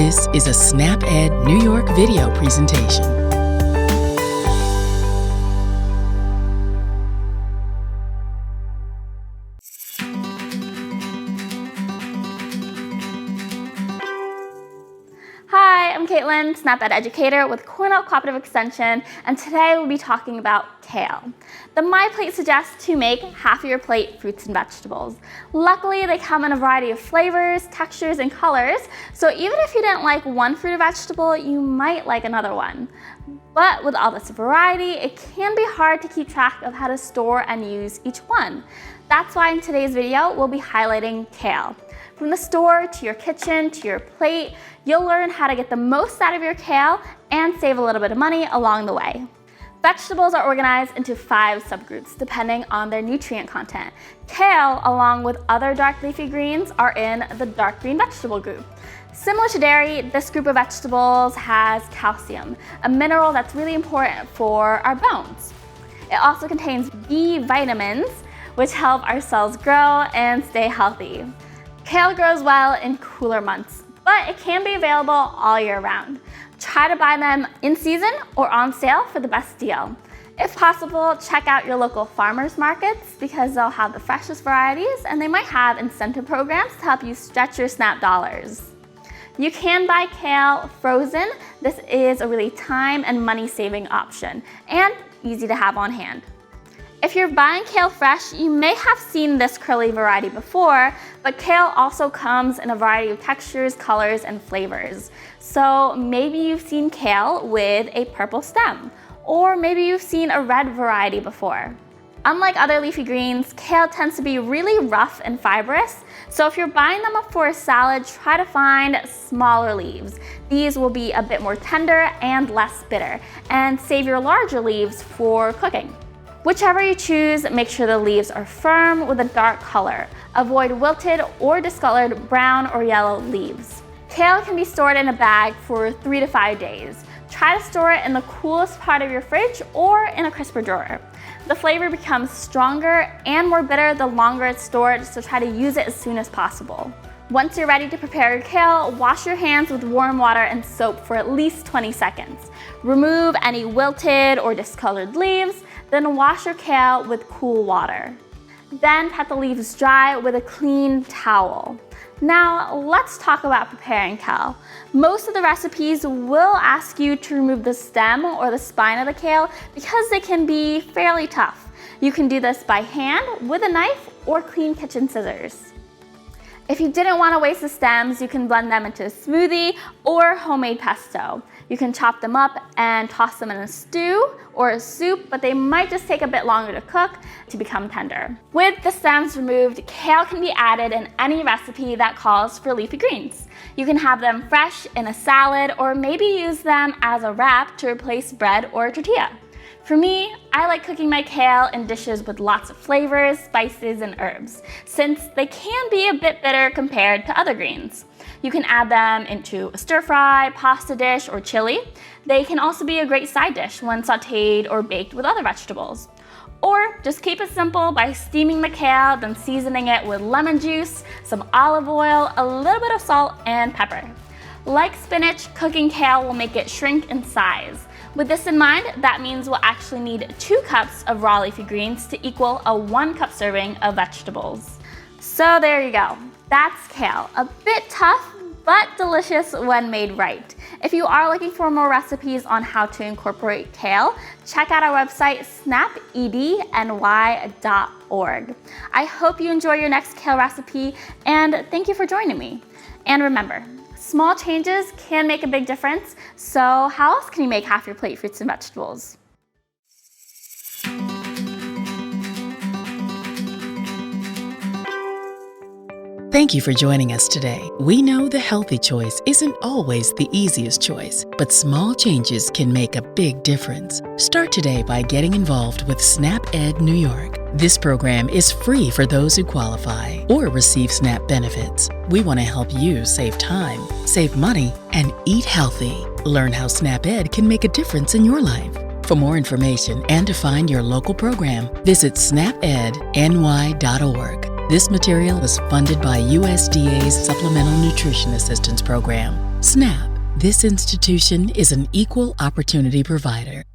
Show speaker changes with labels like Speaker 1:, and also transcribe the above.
Speaker 1: This is a SnapEd New York video presentation.
Speaker 2: Hi, I'm Caitlin, SnapEd educator with Cornell Cooperative Extension, and today we'll be talking about kale. The My Plate suggests to make half of your plate fruits and vegetables. Luckily, they come in a variety of flavors, textures, and colors, so even if you didn't like one fruit or vegetable, you might like another one. But with all this variety, it can be hard to keep track of how to store and use each one. That's why in today's video, we'll be highlighting kale. From the store to your kitchen to your plate, you'll learn how to get the most out of your kale and save a little bit of money along the way. Vegetables are organized into 5 subgroups depending on their nutrient content. Kale, along with other dark leafy greens, are in the dark green vegetable group. Similar to dairy, this group of vegetables has calcium, a mineral that's really important for our bones. It also contains B vitamins, which help our cells grow and stay healthy. Kale grows well in cooler months, but it can be available all year round. Try to buy them in season or on sale for the best deal. If possible, check out your local farmers markets because they'll have the freshest varieties and they might have incentive programs to help you stretch your SNAP dollars. You can buy kale frozen. This is a really time and money saving option and easy to have on hand. If you're buying kale fresh, you may have seen this curly variety before, but kale also comes in a variety of textures, colors, and flavors. So maybe you've seen kale with a purple stem, or maybe you've seen a red variety before. Unlike other leafy greens, kale tends to be really rough and fibrous, so if you're buying them up for a salad, try to find smaller leaves. These will be a bit more tender and less bitter, and save your larger leaves for cooking. Whichever you choose, make sure the leaves are firm with a dark color. Avoid wilted or discolored brown or yellow leaves. Kale can be stored in a bag for 3 to 5 days. Try to store it in the coolest part of your fridge or in a crisper drawer. The flavor becomes stronger and more bitter the longer it's stored, so try to use it as soon as possible. Once you're ready to prepare your kale, wash your hands with warm water and soap for at least 20 seconds. Remove any wilted or discolored leaves, then wash your kale with cool water. Then pat the leaves dry with a clean towel. Now let's talk about preparing kale. Most of the recipes will ask you to remove the stem or the spine of the kale because they can be fairly tough. You can do this by hand, with a knife, or clean kitchen scissors. If you didn't want to waste the stems, you can blend them into a smoothie or homemade pesto. You can chop them up and toss them in a stew or a soup, but they might just take a bit longer to cook to become tender. With the stems removed, kale can be added in any recipe that calls for leafy greens. You can have them fresh in a salad or maybe use them as a wrap to replace bread or a tortilla. For me, I like cooking my kale in dishes with lots of flavors, spices, and herbs, since they can be a bit bitter compared to other greens. You can add them into a stir fry, pasta dish, or chili. They can also be a great side dish when sauteed or baked with other vegetables. Or just keep it simple by steaming the kale, then seasoning it with lemon juice, some olive oil, a little bit of salt, and pepper. Like spinach, cooking kale will make it shrink in size. With this in mind, that means we'll actually need 2 cups of raw leafy greens to equal a 1 cup serving of vegetables. So there you go. That's kale. A bit tough, but delicious when made right. If you are looking for more recipes on how to incorporate kale, check out our website, snapedny.org. I hope you enjoy your next kale recipe, and thank you for joining me. And remember, small changes can make a big difference, so how else can you make half your plate fruits and vegetables?
Speaker 1: Thank you for joining us today. We know the healthy choice isn't always the easiest choice, but small changes can make a big difference. Start today by getting involved with SnapEd New York. This program is free for those who qualify or receive SNAP benefits. We want to help you save time, save money, and eat healthy. Learn how SnapEd can make a difference in your life. For more information and to find your local program, visit snapedny.org. This material is funded by USDA's Supplemental Nutrition Assistance Program. SNAP. This institution is an equal opportunity provider.